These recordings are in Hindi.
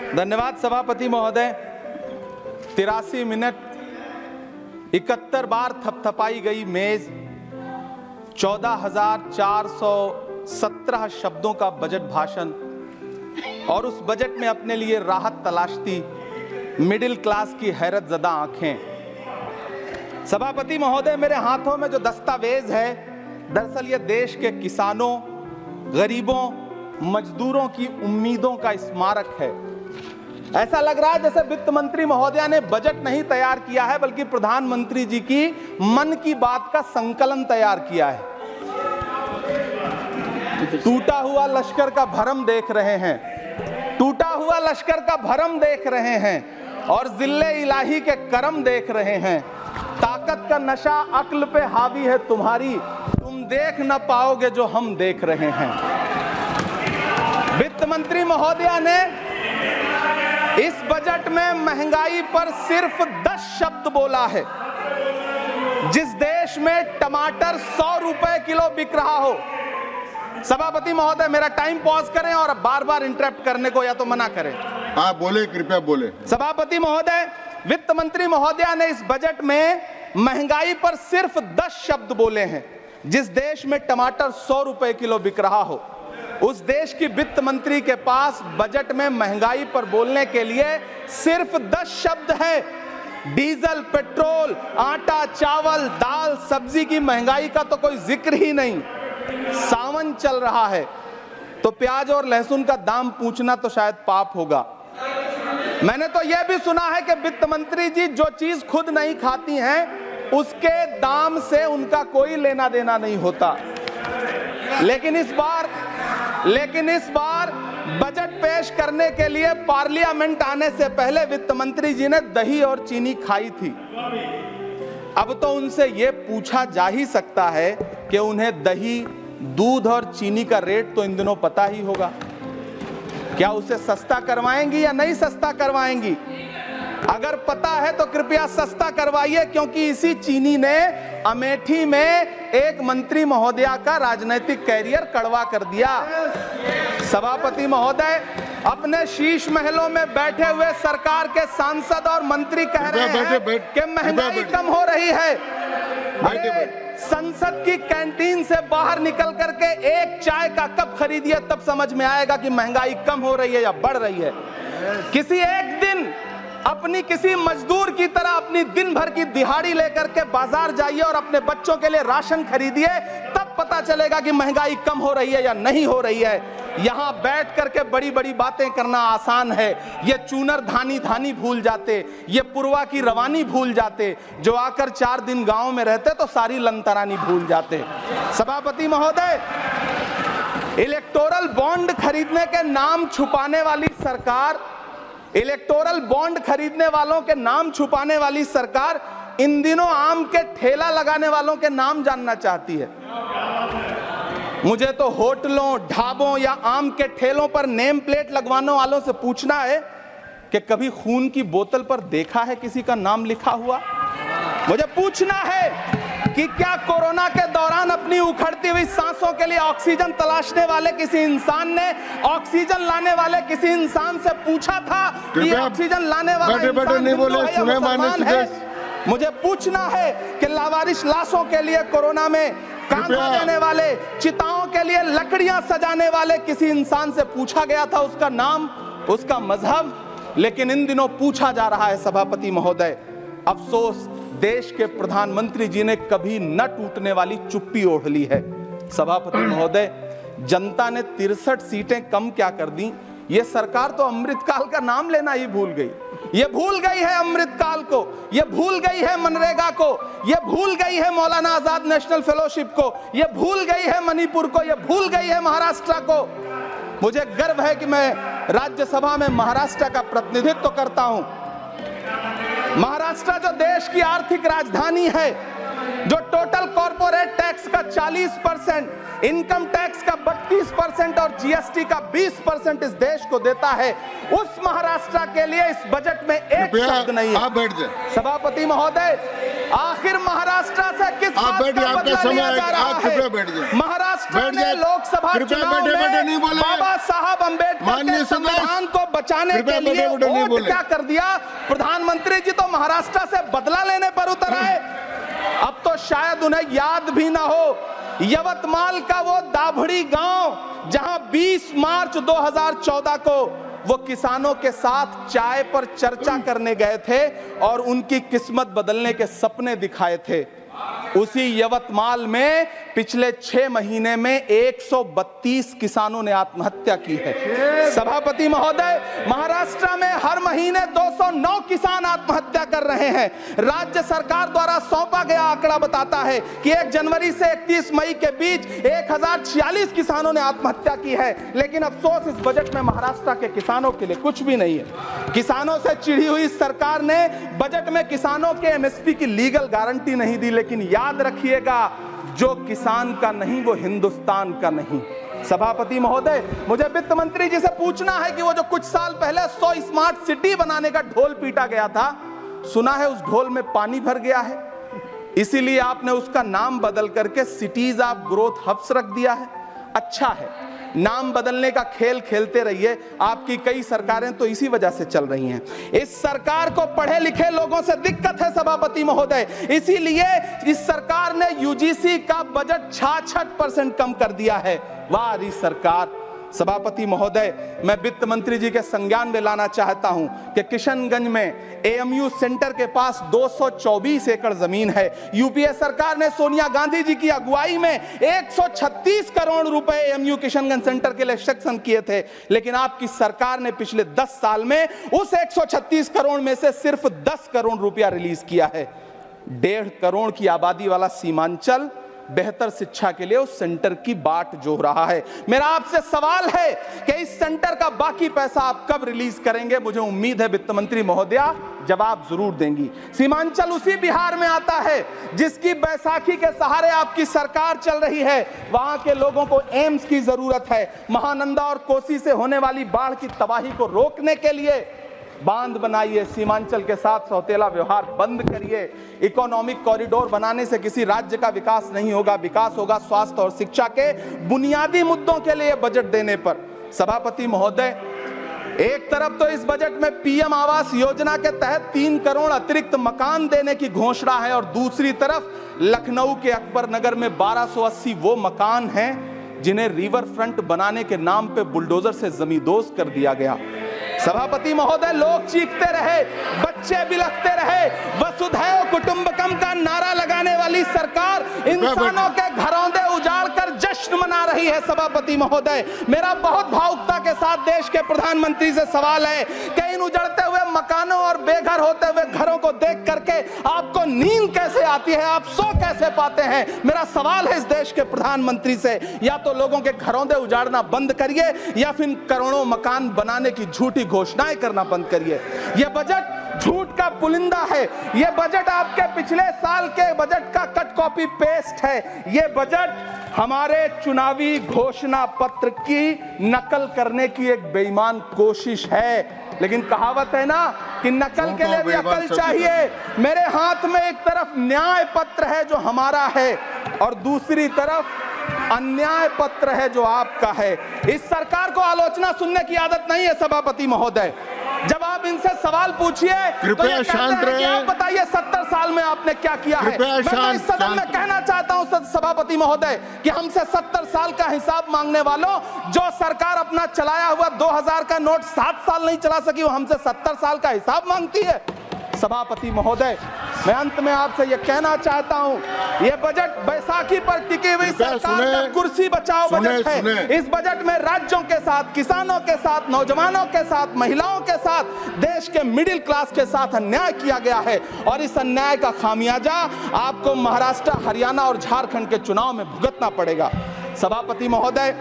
धन्यवाद सभापति महोदय। 83 मिनट 71 बार थपथपाई गई मेज, 14,417 शब्दों का बजट भाषण और उस बजट में अपने लिए राहत तलाशती मिडिल क्लास की हैरतजदा आंखें। सभापति महोदय, मेरे हाथों में जो दस्तावेज है, दरअसल ये देश के किसानों, गरीबों, मजदूरों की उम्मीदों का स्मारक है। ऐसा लग रहा है जैसे वित्त मंत्री महोदया ने बजट नहीं तैयार किया है, बल्कि प्रधानमंत्री जी की मन की बात का संकलन तैयार किया है। टूटा हुआ लश्कर का भरम देख रहे हैं, टूटा हुआ लश्कर का भरम देख रहे हैं और जिल्ले इलाही के करम देख रहे हैं। ताकत का नशा अक्ल पे हावी है तुम्हारी, तुम देख न पाओगे जो हम देख रहे हैं। वित्त मंत्री महोदया ने इस बजट में महंगाई पर सिर्फ 10 शब्द बोला है। जिस देश में टमाटर 100 रुपए किलो बिक रहा हो। सभापति महोदय, मेरा टाइम पॉज करें और बार बार इंटरप्ट करने को या तो मना करें। हाँ बोले, कृपया बोले। सभापति महोदय, वित्त मंत्री महोदया ने इस बजट में महंगाई पर सिर्फ 10 शब्द बोले हैं। जिस देश में टमाटर 100 रुपए किलो बिक रहा हो, उस देश की वित्त मंत्री के पास बजट में महंगाई पर बोलने के लिए सिर्फ 10 शब्द है। डीजल, पेट्रोल, आटा, चावल, दाल, सब्जी की महंगाई का तो कोई जिक्र ही नहीं। सावन चल रहा है तो प्याज और लहसुन का दाम पूछना तो शायद पाप होगा। मैंने तो यह भी सुना है कि वित्त मंत्री जी जो चीज खुद नहीं खाती हैं, उसके दाम से उनका कोई लेना देना नहीं होता। लेकिन इस बार बजट पेश करने के लिए पार्लियामेंट आने से पहले वित्त मंत्री जी ने दही और चीनी खाई थी। अब तो उनसे यह पूछा जा ही सकता है कि उन्हें दही, दूध और चीनी का रेट तो इन दिनों पता ही होगा। क्या उसे सस्ता करवाएंगी या नहीं सस्ता करवाएंगी? अगर पता है तो कृपया सस्ता करवाइए, क्योंकि इसी चीनी ने अमेठी में एक मंत्री महोदया का राजनीतिक कैरियर कड़वा कर दिया। सभापति महोदय, अपने शीश महलों में बैठे हुए सरकार के सांसद और मंत्री कह रहे हैं कि महंगाई कम हो रही है। संसद की कैंटीन से बाहर निकल करके एक चाय का कप खरीदिए, तब समझ में आएगा कि महंगाई कम हो रही है या बढ़ रही है। किसी एक दिन अपनी किसी मजदूर की तरह अपनी दिन भर की दिहाड़ी लेकर के बाजार जाइए और अपने बच्चों के लिए राशन खरीदिए, तब पता चलेगा कि महंगाई कम हो रही है या नहीं हो रही है। यहां बैठ करके बड़ी बड़ी बातें करना आसान है। ये चूनर धानी धानी भूल जाते, ये पुरवा की रवानी भूल जाते, जो आकर 4 दिन गांव में रहते तो सारी लंतरानी भूल जाते। सभापति महोदय, इलेक्टोरल बॉन्ड खरीदने के नाम छुपाने वाली सरकार, इलेक्टोरल बॉन्ड खरीदने वालों के नाम छुपाने वाली सरकार इन दिनों आम के ठेला लगाने वालों के नाम जानना चाहती है। मुझे तो होटलों, ढाबों या आम के ठेलों पर नेम प्लेट लगवाने वालों से पूछना है कि कभी खून की बोतल पर देखा है किसी का नाम लिखा हुआ? मुझे पूछना है कि क्या कोरोना के दौरान अपनी उखड़ती हुई सांसों के लिए ऑक्सीजन तलाशने वाले किसी इंसान ने ऑक्सीजन लाने वाले किसी इंसान से पूछा था कि ऑक्सीजन लाने वाला इंसान हिंदू है या मुसलमान है? मुझे पूछना है कि लावारिश लाशों के लिए कोरोना में कांधा देने वाले, चिताओं के लिए लकड़ियां सजाने वाले किसी इंसान से पूछा गया था उसका नाम, उसका मजहब? लेकिन इन दिनों पूछा जा रहा है। सभापति महोदय, अफसोस देश के प्रधानमंत्री जी ने कभी न टूटने वाली चुप्पी ओढ़ ली है। सभापति महोदय, जनता ने 63 सीटें कम क्या कर दी, ये सरकार तो अमृतकाल का नाम लेना ही भूल गई। ये भूल गई है अमृतकाल को, ये भूल गई है मनरेगा को, ये भूल गई है मौलाना आजाद नेशनल फेलोशिप को, ये भूल गई है मणिपुर को, ये भूल गई है महाराष्ट्र को। मुझे गर्व है कि मैं राज्यसभा में महाराष्ट्र का प्रतिनिधित्व करता हूं। महाराष्ट्र जो देश की आर्थिक राजधानी है, जो टोटल कॉर्पोरेट टैक्स का 40%, इनकम टैक्स का 32% और जीएसटी का 20% इस देश को देता है, उस महाराष्ट्र के लिए इस बजट में एक शब्द नहीं है। आप बैठ जाए। सभापति महोदय, आखिर महाराष्ट्र से किस बात का बदला लिया जा रहा है? महाराष्ट्र महाराष्ट्र बैठ में जाए। लोकसभा कृपया चुनाव बैठे-बैठे नहीं में बोले। बाबा साहब अंबेडकर माननीय के संविधान को बचाने के कृपया लिए बैठे-बैठे नहीं वोट बोले। क्या कर दिया? प्रधानमंत्री जी तो महाराष्ट्र से बदला लेने पर उतर आए। अब तो शायद उन्हें याद भी ना हो यवतमाल का वो दाभड़ी गांव जहां 20 मार्च 2014 को वो किसानों के साथ चाय पर चर्चा करने गए थे और उनकी किस्मत बदलने के सपने दिखाए थे। उसी यवतमाल में पिछले 6 महीने में 132 किसानों ने आत्महत्या की है। सभापति महोदय, महाराष्ट्र में हर महीने 209 किसान आत्महत्या कर रहे हैं। राज्य सरकार द्वारा सौंपा गया आंकड़ा बताता है कि 1 जनवरी से 31 मई के बीच 1046 किसानों ने आत्महत्या की है। लेकिन अफसोस, इस बजट में महाराष्ट्र के किसानों के लिए कुछ भी नहीं है। किसानों से चिढ़ी हुई सरकार ने बजट में किसानों के एमएसपी की लीगल गारंटी नहीं दी। लेकिन याद रखिएगा, जो किसान का नहीं वो हिंदुस्तान का नहीं। सभापति महोदय, मुझे वित्त मंत्री जी से पूछना है कि वो जो कुछ साल पहले 100 स्मार्ट सिटी बनाने का ढोल पीटा गया था, सुना है उस ढोल में पानी भर गया है, इसीलिए आपने उसका नाम बदल करके सिटीज ऑफ ग्रोथ हब्स रख दिया है। अच्छा है, नाम बदलने का खेल खेलते रहिए। आपकी कई सरकारें तो इसी वजह से चल रही हैं। इस सरकार को पढ़े लिखे लोगों से दिक्कत है सभापति महोदय, इसीलिए इस सरकार ने यूजीसी का बजट 66% कम कर दिया है। वाह री सरकार। सभापति महोदय, मैं वित्त मंत्री जी के संज्ञान में लाना चाहता हूं कि किशनगंज में एएमयू सेंटर के पास 224 एकड़ जमीन है। यूपीए सरकार ने सोनिया गांधी जी की अगुवाई में 136 करोड़ रुपए एएमयू किशनगंज सेंटर के लिए सेक्शन किए थे। लेकिन आपकी सरकार ने पिछले 10 साल में उस 136 करोड़ में से सिर्फ 10 करोड़ रुपया रिलीज किया है। 1.5 करोड़ की आबादी वाला सीमांचल बेहतर शिक्षा के लिए उस सेंटर की बाट जोह रहा है। मेरा आपसे सवाल है कि इस सेंटर का बाकी पैसा आप कब रिलीज करेंगे? मुझे उम्मीद है वित्त मंत्री महोदया जवाब जरूर देंगी। सीमांचल उसी बिहार में आता है जिसकी बैसाखी के सहारे आपकी सरकार चल रही है। वहां के लोगों को एम्स की जरूरत है। महानंदा और कोसी से होने वाली बाढ़ की तबाही को रोकने के लिए बांध बनाइए, सीमांचल के साथ सौतेला व्यवहार बंद करिए। इकोनॉमिक कॉरिडोर बनाने से किसी राज्य का विकास नहीं होगा, विकास होगा स्वास्थ्य और शिक्षा के बुनियादी मुद्दों के लिए बजट देने पर। सभापति महोदय, एक तरफ तो इस बजट में पीएम आवास योजना के तहत 3 करोड़ अतिरिक्त मकान देने की घोषणा है और दूसरी तरफ लखनऊ के अकबर नगर में 1280 वो मकान हैं जिन्हें रिवर फ्रंट बनाने के नाम पे बुलडोजर से जमींदोज कर दिया गया। सभापति महोदय, लोग चीखते रहे, बच्चे बिलखते रहे, वसुधैव कुटुंबकम का नारा लगाने वाली सरकार इंसानों के घरौंदे उजाड़ कर जश्न मना रही है। सभापति महोदय, मेरा बहुत भावुकता के साथ देश के प्रधानमंत्री से सवाल है कि इन उजड़ते हुए मकानों और बेघर होते हुए घरों को देख करके आपको नींद कैसे आती है, आप सो कैसे पाते हैं? मेरा सवाल है इस देश के प्रधानमंत्री से, या तो लोगों के घरौंदे उजाड़ना बंद करिए या फिर करोड़ों मकान बनाने की झूठी घोषणाएं करना बंद करिए। यह बजट झूठ का पुलिंदा है। यह बजट आपके पिछले साल के बजट का कट कॉपी पेस्ट है। यह बजट हमारे चुनावी घोषणा पत्र की नकल करने की एक बेईमान कोशिश है। लेकिन कहावत है ना कि नकल के लिए भी अकल चाहिए। मेरे हाथ में एक तरफ न्याय पत्र है जो हमारा है और दूसरी तरफ अन्याय पत्र है जो आपका है। इस सरकार को आलोचना सुनने की आदत नहीं है सभापति महोदय। जब आप इनसे सवाल पूछिए तो ये शांत कहते हैं कि रहिए। आप बताइए 70 साल में आपने क्या किया है। मैं तो इस सदन में कहना चाहता हूं सभापति महोदय कि हमसे 70 साल का हिसाब मांगने वालों, जो सरकार अपना चलाया हुआ 2000 का नोट 7 साल नहीं चला सकी, वो हमसे 70 साल का हिसाब मांगती है। सभापति महोदय, मैं अंत में आपसे यह कहना चाहता हूं, यह बजट बैसाखी पर टिकी हुई सरकार का कुर्सी बचाओ बजट है। इस बजट में राज्यों के साथ, किसानों के साथ, नौजवानों के साथ, महिलाओं के साथ, देश के मिडिल क्लास के साथ अन्याय किया गया है और इस अन्याय का खामियाजा आपको महाराष्ट्र, हरियाणा और झारखंड के चुनाव में भुगतना पड़ेगा। सभापति महोदय,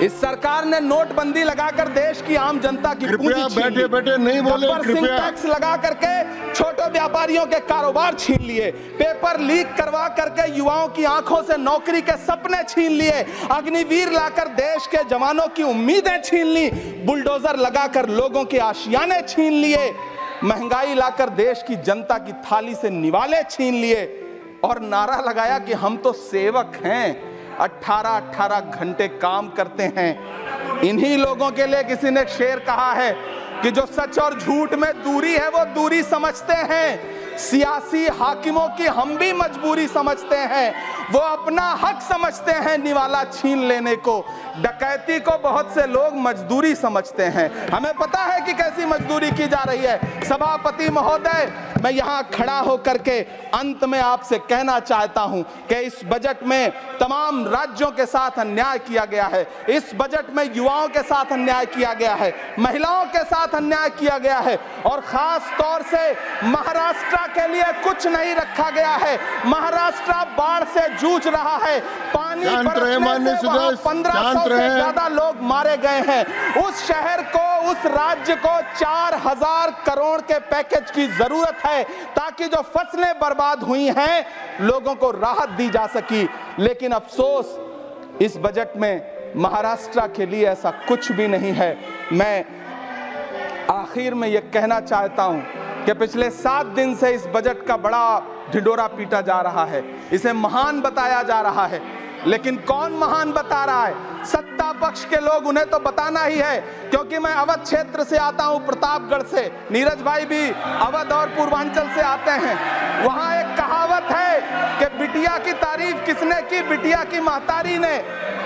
इस सरकार ने नोटबंदी लगाकर देश की आम जनता की पूंजी छीन ली। बैठे बैठे नहीं बोले, कृपया। टैक्स लगा करके छोटे व्यापारियों के कारोबार छीन लिए, पेपर लीक करवा करके युवाओं की आंखों से नौकरी के सपने छीन लिए, अग्निवीर लाकर देश के जवानों की उम्मीदें छीन ली, बुलडोजर लगाकर लोगों के आशियाने छीन लिए, महंगाई लाकर देश की जनता की थाली से निवाले छीन लिए और नारा लगाया कि हम तो सेवक हैं। 18-18 घंटे काम करते हैं। इन्हीं लोगों के लिए किसी ने शेर कहा है कि जो सच और झूठ में दूरी है वो दूरी समझते हैं। सियासी हाकिमों की हम भी मजबूरी समझते हैं, वो अपना हक समझते हैं निवाला छीन लेने को। डकैती को बहुत से लोग मजदूरी समझते हैं। हमें पता है कि कैसी मजदूरी की जा रही है। सभापति महोदय, मैं यहाँ खड़ा होकर के अंत में आपसे कहना चाहता हूँ कि इस बजट में तमाम राज्यों के साथ अन्याय किया गया है। इस बजट में युवाओं के साथ अन्याय किया गया है, महिलाओं के साथ अन्याय किया गया है, और खास तौर से महाराष्ट्र के लिए कुछ नहीं रखा गया है। महाराष्ट्र बाढ़ से जूझ रहा है, पानी बरसने से वहां 1500 से ज्यादा लोग मारे गए हैं। उस शहर को, उस राज्य को 4000 करोड़ के पैकेज की जरूरत है ताकि जो फसलें बर्बाद हुई हैं लोगों को राहत दी जा सकी। लेकिन अफसोस, इस बजट में महाराष्ट्र के लिए ऐसा कुछ भी नहीं है। मैं आखिर में यह कहना चाहता हूं कि पिछले 7 दिन से इस बजट का बड़ा ढिंढोरा पीटा जा रहा है, इसे महान बताया जा रहा है। लेकिन कौन महान बता रहा है? सत्ता पक्ष के लोग, उन्हें तो बताना ही है, क्योंकि मैं अवध क्षेत्र से आता हूं, प्रतापगढ़ से। नीरज भाई भी अवध और पूर्वांचल से आते हैं। वहां एक कहावत है कि बिटिया की तारीफ किसने की? बिटिया की महतारी ने,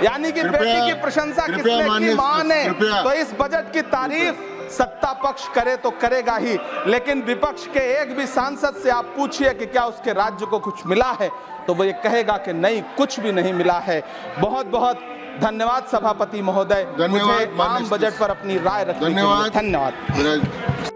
यानी कि बेटी की प्रशंसा किसने की? मां ने। तो इस बजट की तारीफ सत्ता पक्ष करे तो करेगा ही, लेकिन विपक्ष के एक भी सांसद से आप पूछिए कि क्या उसके राज्य को कुछ मिला है, तो वो ये कहेगा कि नहीं, कुछ भी नहीं मिला है। बहुत बहुत धन्यवाद सभापति महोदय, मुझे आम बजट पर अपनी राय रखने के लिए। धन्यवाद।